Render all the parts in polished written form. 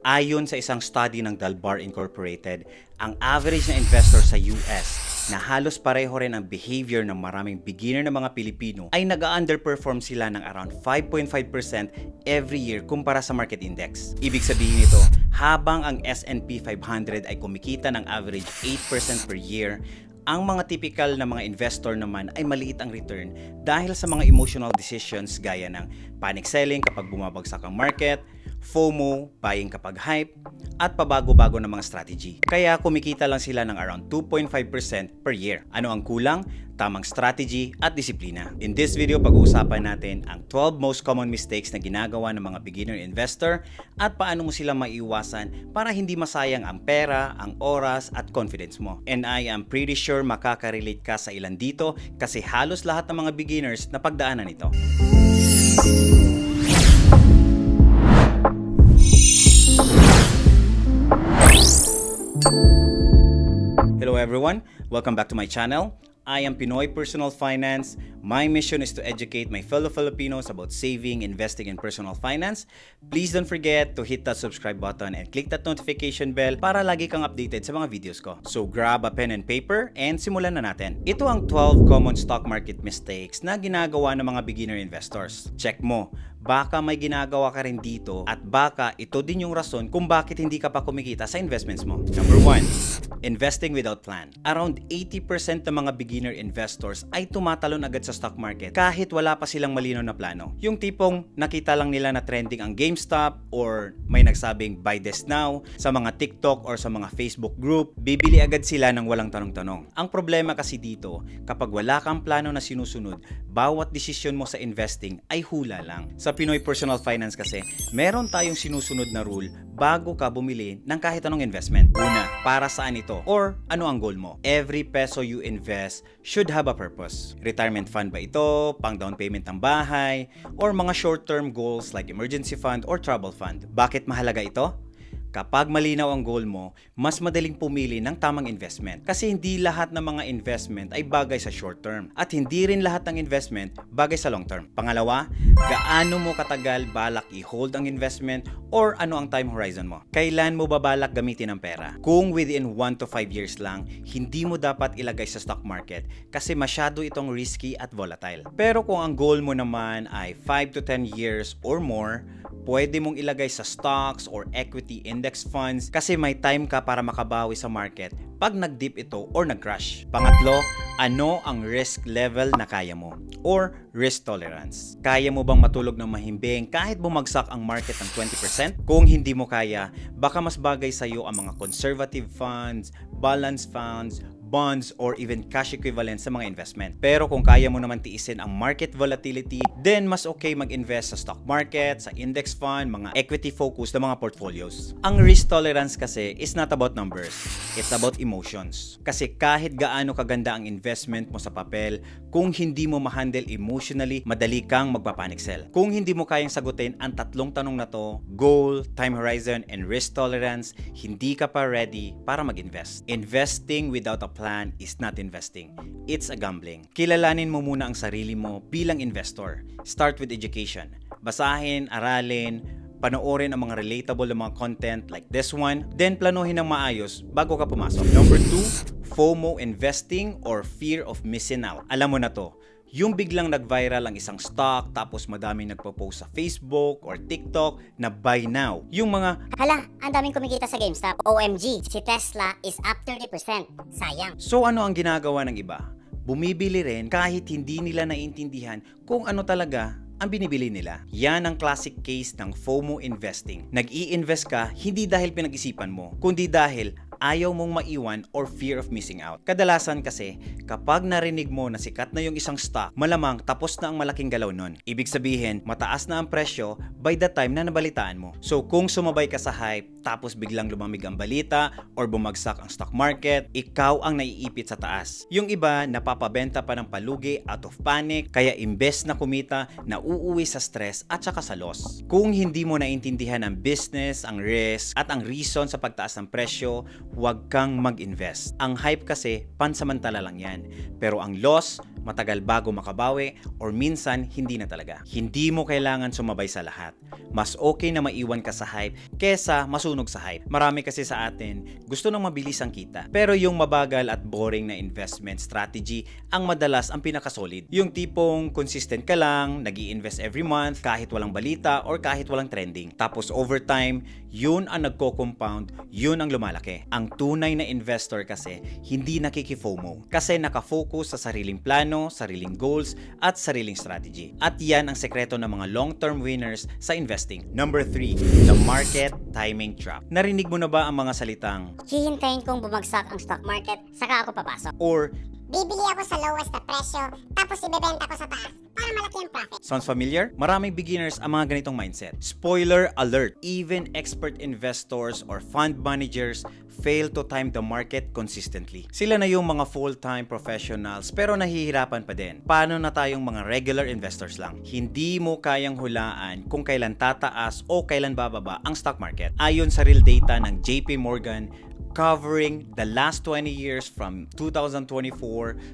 Ayon sa isang study ng Dalbar Incorporated, ang average na investor sa US na halos pareho rin ang behavior ng maraming beginner na mga Pilipino ay nag-underperform sila ng around 5.5% every year kumpara sa market index. Ibig sabihin nito, habang ang S&P 500 ay kumikita ng average 8% per year, ang mga typical na mga investor naman ay maliit ang return dahil sa mga emotional decisions gaya ng panic selling kapag bumabagsak ang market, FOMO, buying kapag hype, at pabago-bago ng mga strategy. Kaya kumikita lang sila ng around 2.5% per year. Ano ang kulang? Tamang strategy at disiplina. In this video, pag-uusapan natin ang 12 most common mistakes na ginagawa ng mga beginner investor at paano mo sila maiiwasan para hindi masayang ang pera, ang oras at confidence mo. And I am pretty sure makaka-relate ka sa ilan dito kasi halos lahat ng mga beginners na pagdaanan ito. Hello everyone, welcome back to my channel. I am Pinoy Personal Finance. My mission is to educate my fellow Filipinos about saving, investing, and personal finance. Please don't forget to hit that subscribe button and click that notification bell para lagi kang updated sa mga videos ko. So grab a pen and paper and simulan na natin. Ito ang 12 common stock market mistakes na ginagawa ng mga beginner investors. Check mo, baka may ginagawa ka rin dito at baka ito din yung rason kung bakit hindi ka pa kumikita sa investments mo. Number 1, investing without plan. Around 80% ng mga beginner investors ay tumatalon agad sa stock market kahit wala pa silang malinaw na plano. Yung tipong nakita lang nila na trending ang GameStop or may nagsabing buy this now sa mga TikTok or sa mga Facebook group, bibili agad sila ng walang tanong-tanong. Ang problema kasi dito, kapag wala kang plano na sinusunod, bawat desisyon mo sa investing ay hula lang. Sa Pinoy Personal Finance kasi, meron tayong sinusunod na rule bago ka bumili ng kahit anong investment. Una, para saan ito? Or ano ang goal mo? Every peso you invest should have a purpose. Retirement fund ba ito? Pang down payment ng bahay? Or mga short-term goals like emergency fund or travel fund? Bakit mahalaga ito? Kapag malinaw ang goal mo, mas madaling pumili ng tamang investment. Kasi hindi lahat ng mga investment ay bagay sa short term. At hindi rin lahat ng investment bagay sa long term. Pangalawa, gaano mo katagal balak i-hold ang investment or ano ang time horizon mo? Kailan mo babalak gamitin ang pera? Kung within 1 to 5 years lang, hindi mo dapat ilagay sa stock market kasi masyado itong risky at volatile. Pero kung ang goal mo naman ay 5 to 10 years or more, pwede mong ilagay sa stocks or equity index funds kasi may time ka para makabawi sa market pag nag-dip ito or nag-crash. Pangatlo, ano ang risk level na kaya mo or risk tolerance? Kaya mo bang matulog ng mahimbing kahit bumagsak ang market ng 20%? Kung hindi mo kaya, baka mas bagay sa iyo ang mga conservative funds, balanced funds, bonds, or even cash equivalent sa mga investment. Pero kung kaya mo naman tiisin ang market volatility, then mas okay mag-invest sa stock market, sa index fund, mga equity-focused na mga portfolios. Ang risk tolerance kasi is not about numbers. It's about emotions. Kasi kahit gaano kaganda ang investment mo sa papel, kung hindi mo ma-handle emotionally, madali kang magpapanic sell. Kung hindi mo kayang sagutin ang tatlong tanong na to, goal, time horizon, and risk tolerance, hindi ka pa ready para mag-invest. Investing without a plan is not investing. It's a gambling. Kilalanin mo muna ang sarili mo bilang investor. Start with education. Basahin, aralin, panoorin ang mga relatable na mga content like this one, then planuhin ng maayos bago ka pumasok. Number 2, FOMO investing or fear of missing out. Alam mo na to. Yung biglang nag-viral ang isang stock tapos madaming nagpo-post sa Facebook or TikTok na buy now. Yung mga, Hala, ang daming kumikita sa GameStop. OMG, si Tesla is up 30%. Sayang. so ano ang ginagawa ng iba? Bumibili rin kahit hindi nila naiintindihan kung ano talaga ang binibili nila. Yan ang classic case ng FOMO investing. Nag-i-invest ka hindi dahil pinag-isipan mo, kundi dahil ayaw mong maiwan or fear of missing out. Kadalasan kasi, kapag narinig mo na sikat na yung isang stock, malamang tapos na ang malaking galaw nun. Ibig sabihin, mataas na ang presyo by the time na nabalitaan mo. So kung sumabay ka sa hype, tapos biglang lumamig ang balita or bumagsak ang stock market, ikaw ang naiipit sa taas. Yung iba, napapabenta pa ng palugi out of panic, kaya imbes na kumita, nauuwi sa stress at saka sa loss. Kung hindi mo naintindihan ang business, ang risk, at ang reason sa pagtaas ng presyo, huwag kang mag-invest. Ang hype kasi, pansamantala lang yan. Pero ang loss, matagal bago makabawi or minsan hindi na talaga. Hindi mo kailangan sumabay sa lahat. Mas okay na maiwan ka sa hype kesa masunog sa hype. Marami kasi sa atin gusto ng mabilis ang kita. Pero yung mabagal at boring na investment strategy ang madalas ang pinakasolid. Yung tipong consistent ka lang, nag-i-invest every month kahit walang balita or kahit walang trending. Tapos over time, yun ang nagko-compound, yun ang lumalaki. Ang tunay na investor kasi hindi nakiki-FOMO kasi nakafocus sa sariling plano, sariling goals, at sariling strategy. At yan ang sekreto ng mga long-term winners sa investing. Number 3, the market timing trap. Narinig mo na ba ang mga salitang Hihintayin kong bumagsak ang stock market, saka ako papasok. or Bibili ako sa lowest na presyo, tapos ibebenta ko sa taas para malaki ang profit. sounds familiar? Maraming beginners ang mga ganitong mindset. Spoiler alert! Even expert investors or fund managers fail to time the market consistently. Sila na yung mga full-time professionals pero nahihirapan pa din. Paano na tayong mga regular investors lang? Hindi mo kayang hulaan kung kailan tataas o kailan bababa ang stock market. Ayon sa real data ng JP Morgan, covering the last 20 years from 2024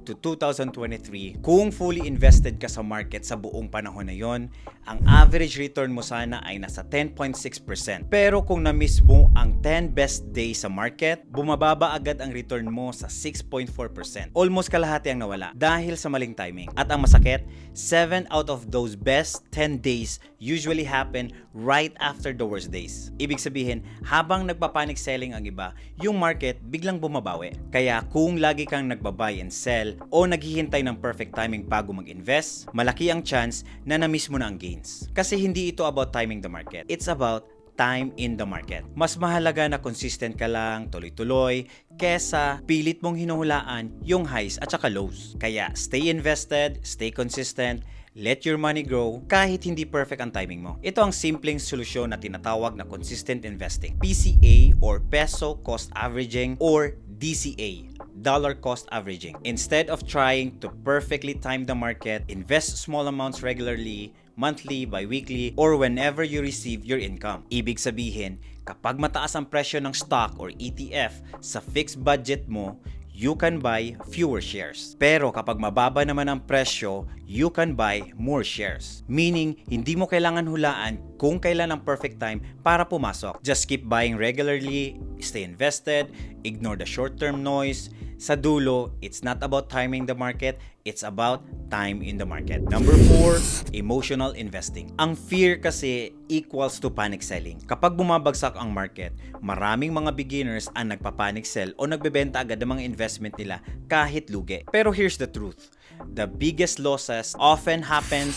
to 2023, kung fully invested ka sa market sa buong panahon na yon, ang average return mo sana ay nasa 10.6%. Pero kung na-miss mo ang 10 best days sa market, bumababa agad ang return mo sa 6.4%. Almost kalahati ang nawala dahil sa maling timing. At ang masakit, 7 out of those best 10 days usually happen right after the worst days. Ibig sabihin, habang nagpa-panic selling ang iba, yung market biglang bumabawi. Kaya kung lagi kang nagba-buy and sell o naghihintay ng perfect timing bago mag-invest, malaki ang chance na na-miss mo na ang gains. Kasi hindi ito about timing the market. It's about time in the market. Mas mahalaga na consistent ka lang, tuloy-tuloy, kesa pilit mong hinuhulaan yung highs at saka lows. Kaya stay invested, stay consistent, let your money grow kahit hindi perfect ang timing mo. Ito ang simpleng solusyon na tinatawag na consistent investing. PCA or Peso Cost Averaging or DCA, Dollar Cost Averaging. Instead of trying to perfectly time the market, invest small amounts regularly, monthly, bi-weekly, or whenever you receive your income. Ibig sabihin, kapag mataas ang presyo ng stock or ETF sa fixed budget mo, you can buy fewer shares. Pero kapag mababa naman ang presyo, you can buy more shares. Meaning, hindi mo kailangan hulaan kung kailan ang perfect time para pumasok. Just keep buying regularly, stay invested, ignore the short-term noise. Sa dulo, it's not about timing the market, it's about time in the market. Number 4, emotional investing. Ang fear kasi equals to panic selling. Kapag bumabagsak ang market, maraming mga beginners ang nagpa-panic sell o nagbebenta agad ng mga investment nila kahit lugi. Pero here's the truth. The biggest losses often happens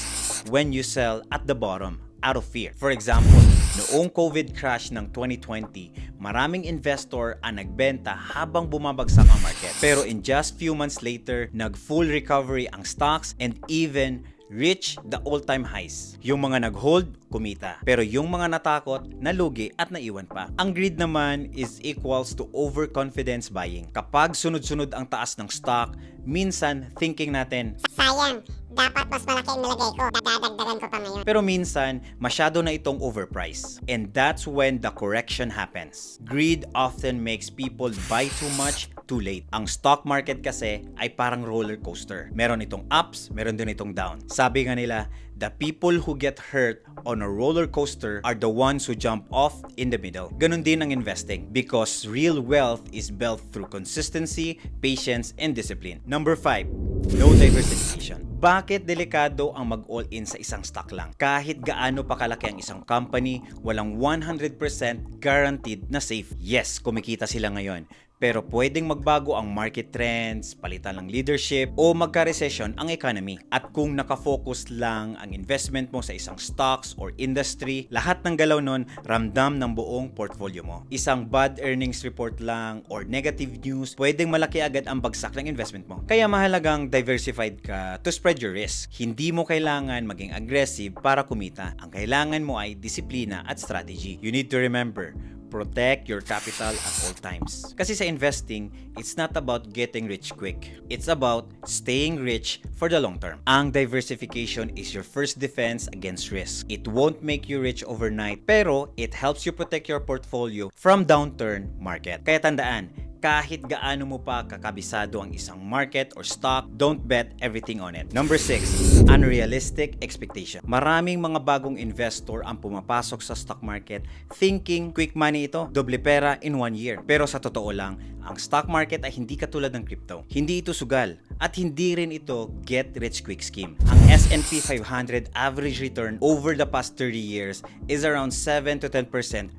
when you sell at the bottom out of fear. For example, noong COVID crash ng 2020, maraming investor ang nagbenta habang bumabagsak ang market. Pero in just few months later, nag-full recovery ang stocks and even reach the all-time highs. Yung mga nag-hold, kumita. Pero yung mga natakot, nalugi at naiwan pa. Ang greed naman is equals to overconfidence buying. Kapag sunod-sunod ang taas ng stock, minsan thinking natin, Sayang, dapat mas malaki ang nilagay ko. Dadagdagan ko pa ngayon. pero minsan, masyado na itong overpriced. And that's when the correction happens. Greed often makes people buy too much too late. Ang stock market kasi ay parang roller coaster. Meron itong ups, meron din itong down. Sabi nga nila, the people who get hurt on a roller coaster are the ones who jump off in the middle. Ganun din ang investing because real wealth is built through consistency, patience, and discipline. Number 5, no diversification. Bakit delikado ang mag-all-in sa isang stock lang? Kahit gaano pa kalaki ang isang company, walang 100% guaranteed na safe. Yes, kumikita sila ngayon. Pero pwedeng magbago ang market trends, palitan ng leadership, o magka-recession ang economy. At kung nakafocus lang ang investment mo sa isang stocks or industry, lahat ng galaw nun ramdam ng buong portfolio mo. Isang bad earnings report lang or negative news, pwedeng malaki agad ang bagsak ng investment mo. Kaya mahalagang diversified ka to spread your risk. Hindi mo kailangan maging aggressive para kumita. Ang kailangan mo ay disiplina at strategy. You need to remember, protect your capital at all times. Kasi sa investing, it's not about getting rich quick. It's about staying rich for the long term. Ang diversification is your first defense against risk. It won't make you rich overnight, pero it helps you protect your portfolio from downturn market. Kaya tandaan, kahit gaano mo pa kakabisado ang isang market or stock, don't bet everything on it. Number 6, unrealistic expectation. Maraming mga bagong investor ang pumapasok sa stock market thinking quick money ito, doble pera in 1 year. Pero sa totoo lang, ang stock market ay hindi katulad ng crypto. Hindi ito sugal at hindi rin ito get rich quick scheme. Ang S&P 500 average return over the past 30 years is around 7 to 10%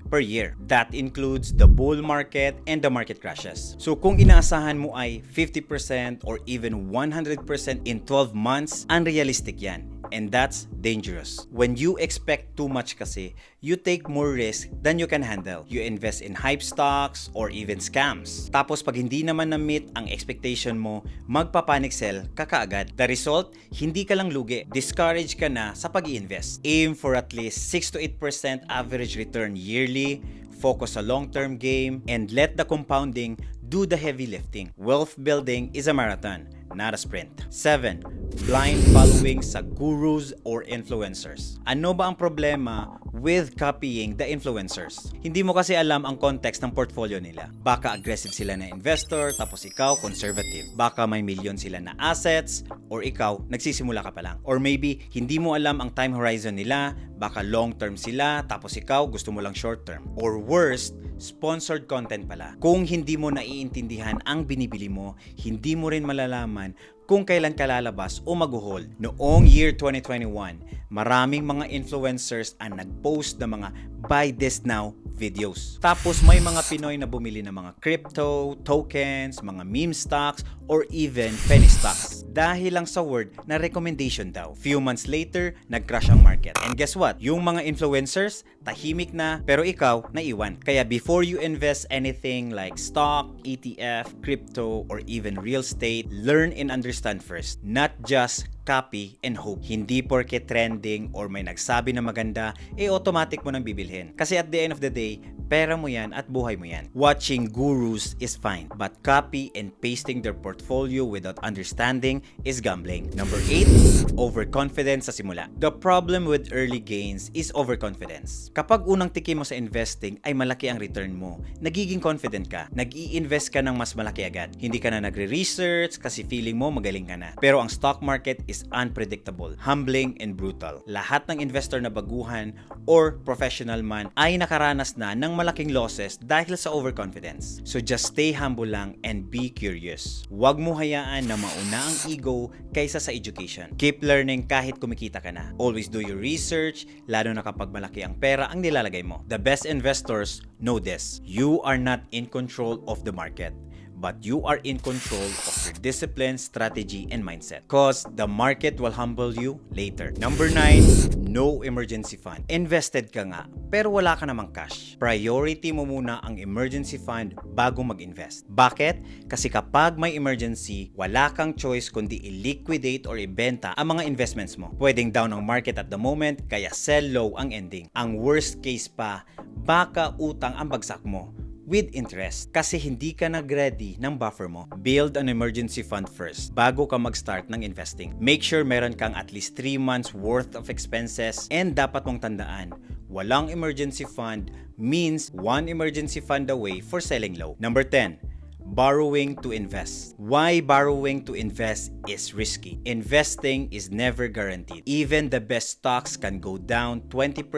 per year. That includes the bull market and the market crashes. So kung inaasahan mo ay 50% or even 100% in 12 months, unrealistic yan. And that's dangerous. When you expect too much kasi, you take more risk than you can handle. You invest in hype stocks or even scams. Tapos pag hindi naman na-meet ang expectation mo, magpa-panic sell ka kaagad. The result, hindi ka lang lugi. Discourage ka na sa pag-i-invest. Aim for at least 6 to 8% average return yearly. Focus sa long-term game and let the compounding do the heavy lifting. Wealth building is a marathon, not a sprint. 7. Blind following sa gurus or influencers. Ano ba ang problema with copying the influencers? Hindi mo kasi alam ang context ng portfolio nila. Baka aggressive sila na investor, tapos ikaw conservative. Baka may milyon sila na assets, or ikaw nagsisimula ka pa lang. Or maybe hindi mo alam ang time horizon nila, baka long term sila, tapos ikaw gusto mo lang short term. Or worst, sponsored content pala. Kung hindi mo naiintindihan ang binibili mo, hindi mo rin malalaman kung kailan ka lalabas o mag-hold. Noong year 2021, maraming mga influencers ang nag-post ng mga buy this now videos. Tapos may mga Pinoy na bumili ng mga crypto, tokens, mga meme stocks, or even penny stocks. Dahil lang sa word na recommendation daw. Few months later, nag-crash ang market. And guess what? Yung mga influencers, tahimik na, pero ikaw, naiwan. Kaya before you invest anything like stock, ETF, crypto, or even real estate, learn and understand first. Not just copy and hope. Hindi porke trending or may nagsabi na maganda, automatic mo nang bibilhin. Kasi at the end of the day, pera mo yan at buhay mo yan. Watching gurus is fine, but copy and pasting their portfolio without understanding is gambling. Number 8, overconfidence sa simula. The problem with early gains is overconfidence. Kapag unang tikim mo sa investing ay malaki ang return mo, nagiging confident ka. Nag-i-invest ka ng mas malaki agad. Hindi ka na nagre-research kasi feeling mo magaling ka na. Pero ang stock market is unpredictable, humbling, and brutal. Lahat ng investor na baguhan or professional man ay nakaranas na ng malaking losses dahil sa overconfidence. So just stay humble lang and be curious. Huwag mo hayaan na mauna ang ego kaysa sa education. Keep learning kahit kumikita ka na. Always do your research, lalo na kapag malaki ang pera ang nilalagay mo. The best investors know this. You are not in control of the market, but you are in control of your discipline, strategy, and mindset. Cause the market will humble you later. Number 9, no emergency fund. Invested ka nga, pero wala ka namang cash. Priority mo muna ang emergency fund bago mag-invest. Bakit? Kasi kapag may emergency, wala kang choice kundi i-liquidate or ibenta ang mga investments mo. Pwedeng down ang market at the moment, kaya sell low ang ending. Ang worst case pa, baka utang ang bagsak mo with interest kasi hindi ka nag-ready ng buffer mo. Build an emergency fund first bago ka mag-start ng investing. Make sure meron kang at least 3 months worth of expenses and dapat mong tandaan, walang emergency fund means one emergency fund away for selling low. Number 10, borrowing to invest. Why borrowing to invest is risky? Investing is never guaranteed. Even the best stocks can go down 20%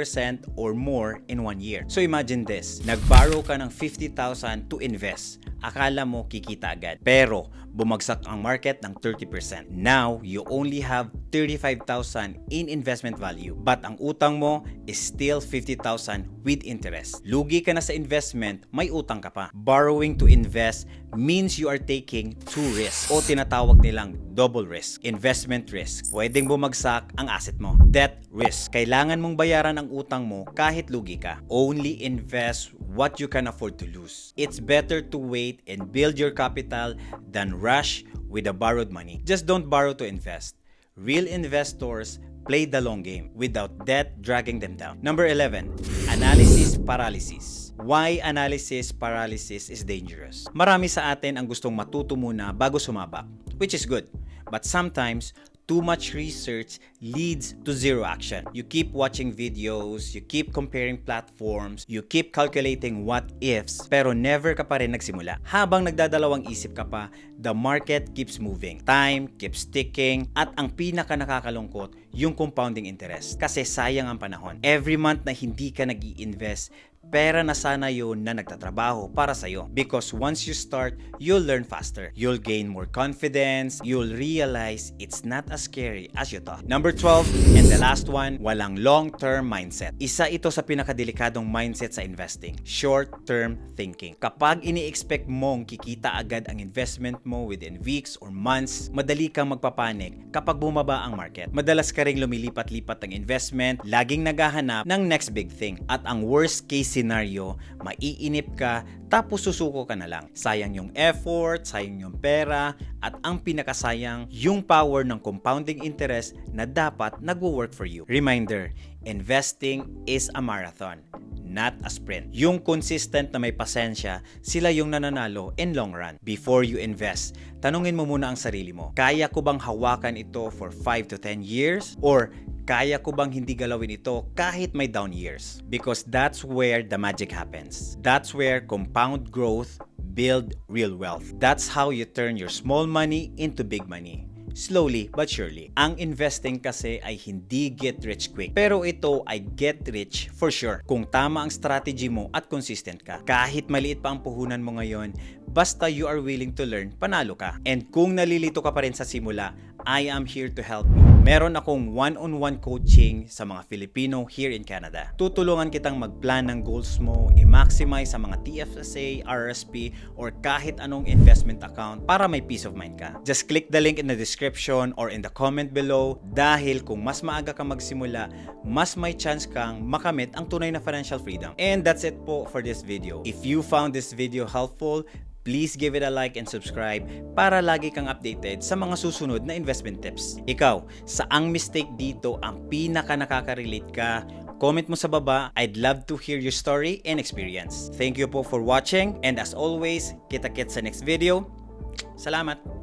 or more in 1 year. So imagine this, nag-borrow ka ng 50,000 to invest. Akala mo kikita agad. Pero bumagsak ang market ng 30%. Now, you only have 35,000 in investment value. But ang utang mo is still 50,000 with interest. Lugi ka na sa investment, may utang ka pa. Borrowing to invest means you are taking two risks o tinatawag nilang double risk. Investment risk. Pwedeng bumagsak ang asset mo. Debt risk. Kailangan mong bayaran ang utang mo kahit lugi ka. Only invest what you can afford to lose. It's better to wait and build your capital than rush with the borrowed money. Just don't borrow to invest. Real investors play the long game without debt dragging them down. Number 11, analysis paralysis. Why analysis paralysis is dangerous. Marami sa atin ang gustong matuto muna bago sumabak, which is good. But sometimes, too much research leads to zero action. You keep watching videos, you keep comparing platforms, you keep calculating what ifs, pero never ka pa rin nagsimula. Habang nagdadalawang isip ka pa, the market keeps moving. Time keeps ticking, at ang pinaka nakakalungkot, yung compounding interest. Kasi sayang ang panahon. Every month na hindi ka nag-i-invest, pera na sana yun na nagtatrabaho para sa'yo. Because once you start, you'll learn faster. You'll gain more confidence. You'll realize it's not as scary as you thought. Number 12, and the last one, walang long-term mindset. Isa ito sa pinakadelikadong mindset sa investing. Short-term thinking. Kapag ini-expect mong kikita agad ang investment mo within weeks or months, madali kang magpapanik kapag bumaba ang market. Madalas ka ring lumilipat-lipat ng investment, laging naghahanap ng next big thing. At ang worst case scenario, maiinip ka tapos susuko ka na lang. Sayang yung effort, sayang yung pera, at ang pinakasayang, yung power ng compounding interest na dapat nagwo-work for you. Reminder, investing is a marathon, not a sprint. Yung consistent na may pasensya, sila yung nananalo in long run. Before you invest, tanungin mo muna ang sarili mo. Kaya ko bang hawakan ito for 5 to 10 years? Or kaya ko bang hindi galawin ito kahit may down years? Because that's where the magic happens. That's where compound growth build real wealth. That's how you turn your small money into big money. Slowly but surely. Ang investing kasi ay hindi get rich quick. Pero ito ay get rich for sure. Kung tama ang strategy mo at consistent ka. Kahit maliit pa ang puhunan mo ngayon, basta you are willing to learn, panalo ka. And kung nalilito ka pa rin sa simula, I am here to help you. Meron akong one-on-one coaching sa mga Filipino here in Canada. Tutulungan kitang mag-plan ng goals mo, i-maximize sa mga TFSA, RSP, or kahit anong investment account para may peace of mind ka. Just click the link in the description or in the comment below dahil kung mas maaga ka magsimula, mas may chance kang makamit ang tunay na financial freedom. And that's it po for this video. If you found this video helpful, please give it a like and subscribe para lagi kang updated sa mga susunod na investment tips. Ikaw, saang mistake dito ang pinaka nakaka-relate ka? Comment mo sa baba. I'd love to hear your story and experience. Thank you po for watching, and as always, kita-kits sa next video. Salamat!